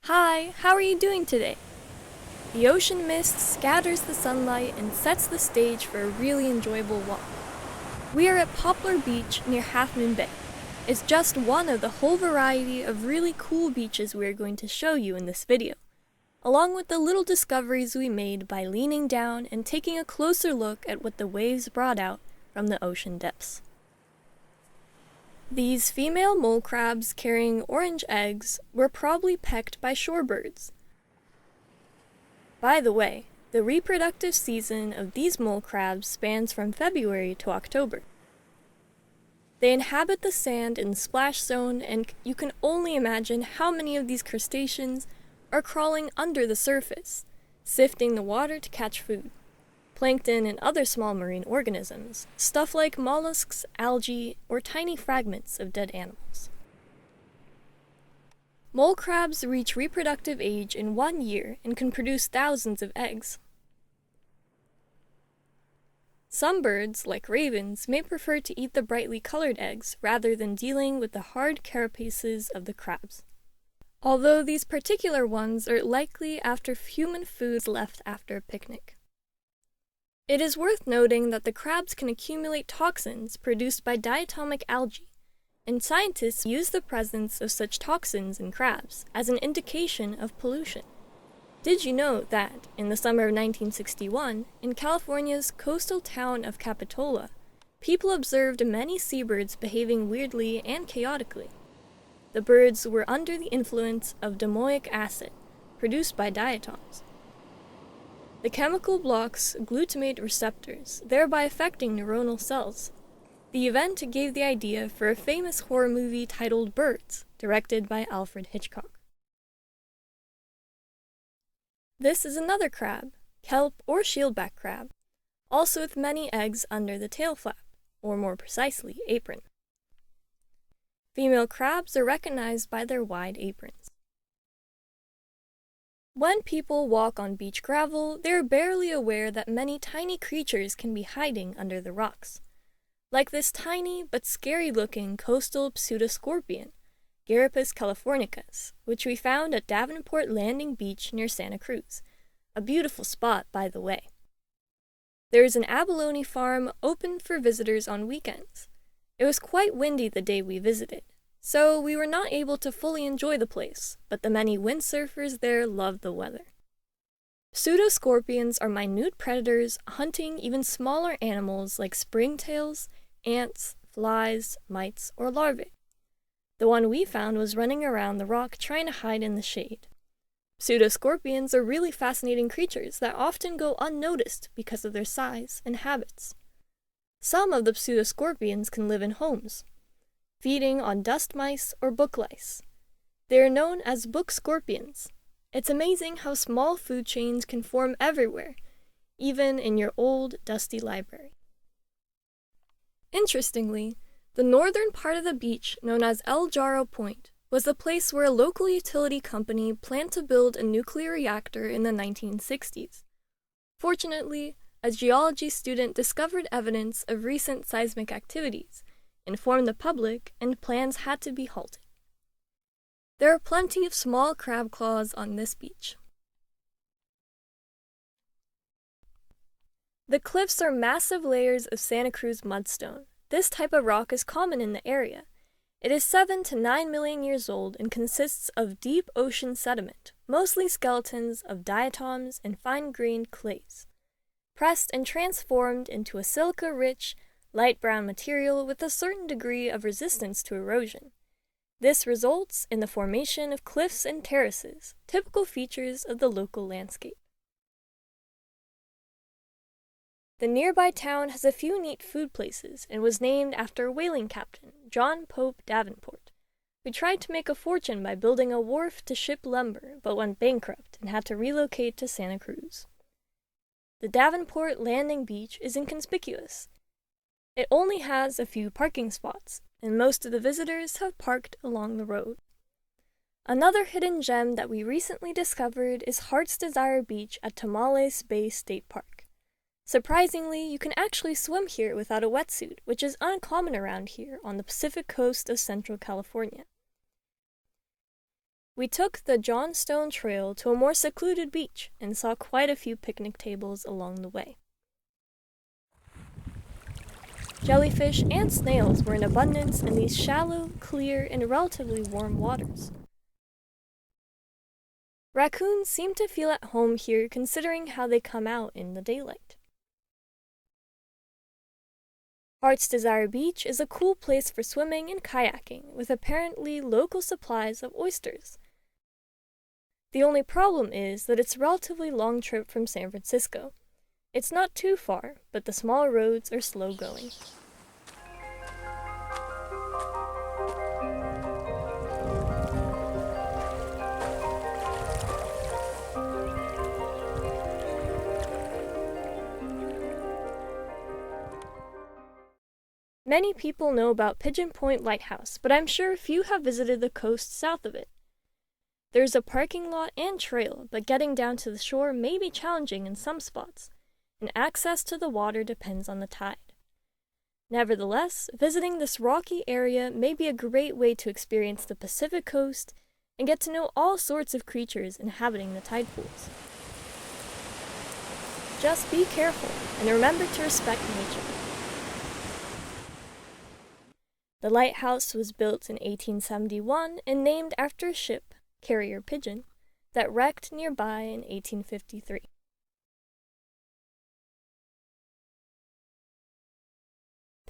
Hi, how are you doing today? The ocean mist scatters the sunlight and sets the stage for a really enjoyable walk. We are at Poplar Beach near Half Moon Bay. It's just one of the whole variety of really cool beaches we are going to show you in this video, along with the little discoveries we made by leaning down and taking a closer look at what the waves brought out from the ocean depths. These female mole crabs carrying orange eggs were probably pecked by shorebirds. By the way, the reproductive season of these mole crabs spans from February to October. They inhabit the sand in the splash zone, and you can only imagine how many of these crustaceans are crawling under the surface, sifting the water to catch food. Plankton and other small marine organisms, stuff like mollusks, algae, or tiny fragments of dead animals. Mole crabs reach reproductive age in 1 year and can produce thousands of eggs. Some birds, like ravens, may prefer to eat the brightly colored eggs rather than dealing with the hard carapaces of the crabs, although these particular ones are likely after human foods left after a picnic. It is worth noting that the crabs can accumulate toxins produced by diatomic algae, and scientists use the presence of such toxins in crabs as an indication of pollution. Did you know that, in the summer of 1961, in California's coastal town of Capitola, people observed many seabirds behaving weirdly and chaotically? The birds were under the influence of domoic acid, produced by diatoms. The chemical blocks glutamate receptors, thereby affecting neuronal cells. The event gave the idea for a famous horror movie titled Birds, directed by Alfred Hitchcock. This is another crab, kelp or shieldback crab, also with many eggs under the tail flap, or more precisely, apron. Female crabs are recognized by their wide aprons. When people walk on beach gravel, they are barely aware that many tiny creatures can be hiding under the rocks, like this tiny but scary-looking coastal pseudoscorpion, Garapus californicus, which we found at Davenport Landing Beach near Santa Cruz, a beautiful spot, by the way. There is an abalone farm open for visitors on weekends. It was quite windy the day we visited, so we were not able to fully enjoy the place, but the many windsurfers there loved the weather. Pseudoscorpions are minute predators hunting even smaller animals like springtails, ants, flies, mites, or larvae. The one we found was running around the rock trying to hide in the shade. Pseudoscorpions are really fascinating creatures that often go unnoticed because of their size and habits. Some of the pseudoscorpions can live in homes, feeding on dust mice or book lice. They are known as book scorpions. It's amazing how small food chains can form everywhere, even in your old, dusty library. Interestingly, the northern part of the beach, known as Jarrow Point, was the place where a local utility company planned to build a nuclear reactor in the 1960s. Fortunately, a geology student discovered evidence of recent seismic activities, informed the public, and plans had to be halted. There are plenty of small crab claws on this beach. The cliffs are massive layers of Santa Cruz mudstone. This type of rock is common in the area. It is 7 to 9 million years old and consists of deep ocean sediment, mostly skeletons of diatoms and fine-grained clays, pressed and transformed into a silica-rich, light brown material with a certain degree of resistance to erosion. This results in the formation of cliffs and terraces, typical features of the local landscape. The nearby town has a few neat food places and was named after whaling captain John Pope Davenport, who tried to make a fortune by building a wharf to ship lumber but went bankrupt and had to relocate to Santa Cruz. The Davenport Landing Beach is inconspicuous. It only has a few parking spots, and most of the visitors have parked along the road. Another hidden gem that we recently discovered is Harts Desire Beach at Tamales Bay State Park. Surprisingly, you can actually swim here without a wetsuit, which is uncommon around here on the Pacific coast of Central California. We took the Johnstone Trail to a more secluded beach and saw quite a few picnic tables along the way. Jellyfish and snails were in abundance in these shallow, clear, and relatively warm waters. Raccoons seem to feel at home here considering how they come out in the daylight. Harts Beach is a cool place for swimming and kayaking with apparently local supplies of oysters. The only problem is that it's a relatively long trip from San Francisco. It's not too far, but the small roads are slow going. Many people know about Pigeon Point Lighthouse, but I'm sure few have visited the coast south of it. There's a parking lot and trail, but getting down to the shore may be challenging in some spots, and access to the water depends on the tide. Nevertheless, visiting this rocky area may be a great way to experience the Pacific coast and get to know all sorts of creatures inhabiting the tide pools. Just be careful and remember to respect nature. The lighthouse was built in 1871 and named after a ship, Carrier Pigeon, that wrecked nearby in 1853.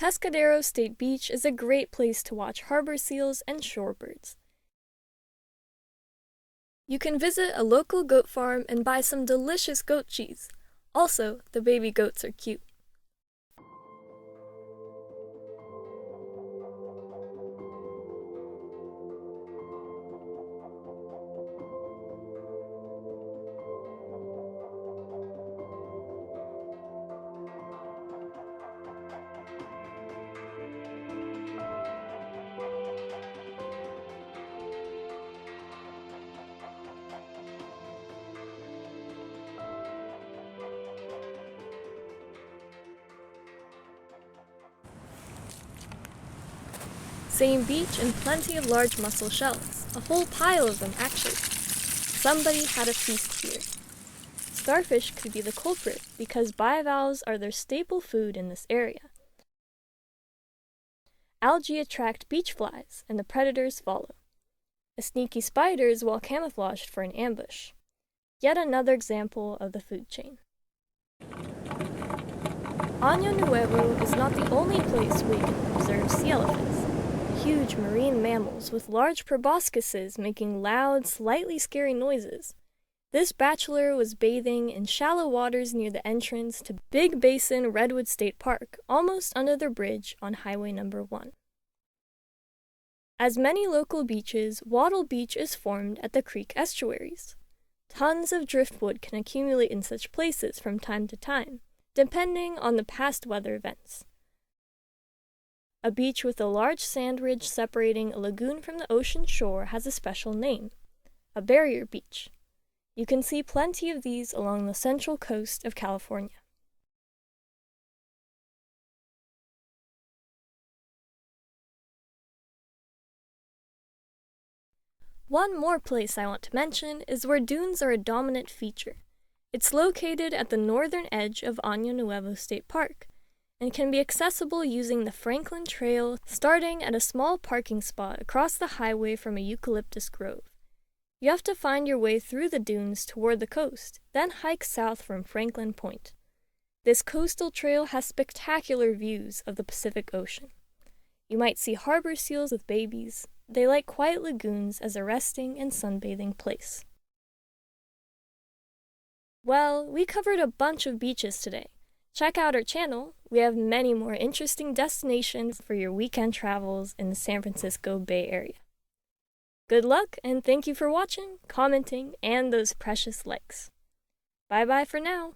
Pescadero State Beach is a great place to watch harbor seals and shorebirds. You can visit a local goat farm and buy some delicious goat cheese. Also, the baby goats are cute. Same beach and plenty of large mussel shells, a whole pile of them actually. Somebody had a feast here. Starfish could be the culprit because bivalves are their staple food in this area. Algae attract beach flies and the predators follow. A sneaky spider is well camouflaged for an ambush. Yet another example of the food chain. Año Nuevo is not the only place we can observe sea elephants. Huge marine mammals with large proboscises making loud, slightly scary noises. This bachelor was bathing in shallow waters near the entrance to Big Basin Redwood State Park, almost under the bridge on Highway number 1. As many local beaches, Waddell Beach is formed at the creek estuaries. Tons of driftwood can accumulate in such places from time to time, depending on the past weather events. A beach with a large sand ridge separating a lagoon from the ocean shore has a special name, a barrier beach. You can see plenty of these along the central coast of California. One more place I want to mention is where dunes are a dominant feature. It's located at the northern edge of Año Nuevo State Park, and can be accessible using the Franklin Trail starting at a small parking spot across the highway from a eucalyptus grove. You have to find your way through the dunes toward the coast, then hike south from Franklin Point. This coastal trail has spectacular views of the Pacific Ocean. You might see harbor seals with babies. They like quiet lagoons as a resting and sunbathing place. Well, we covered a bunch of beaches today. Check out our channel. We have many more interesting destinations for your weekend travels in the San Francisco Bay Area. Good luck, and thank you for watching, commenting, and those precious likes. Bye-bye for now.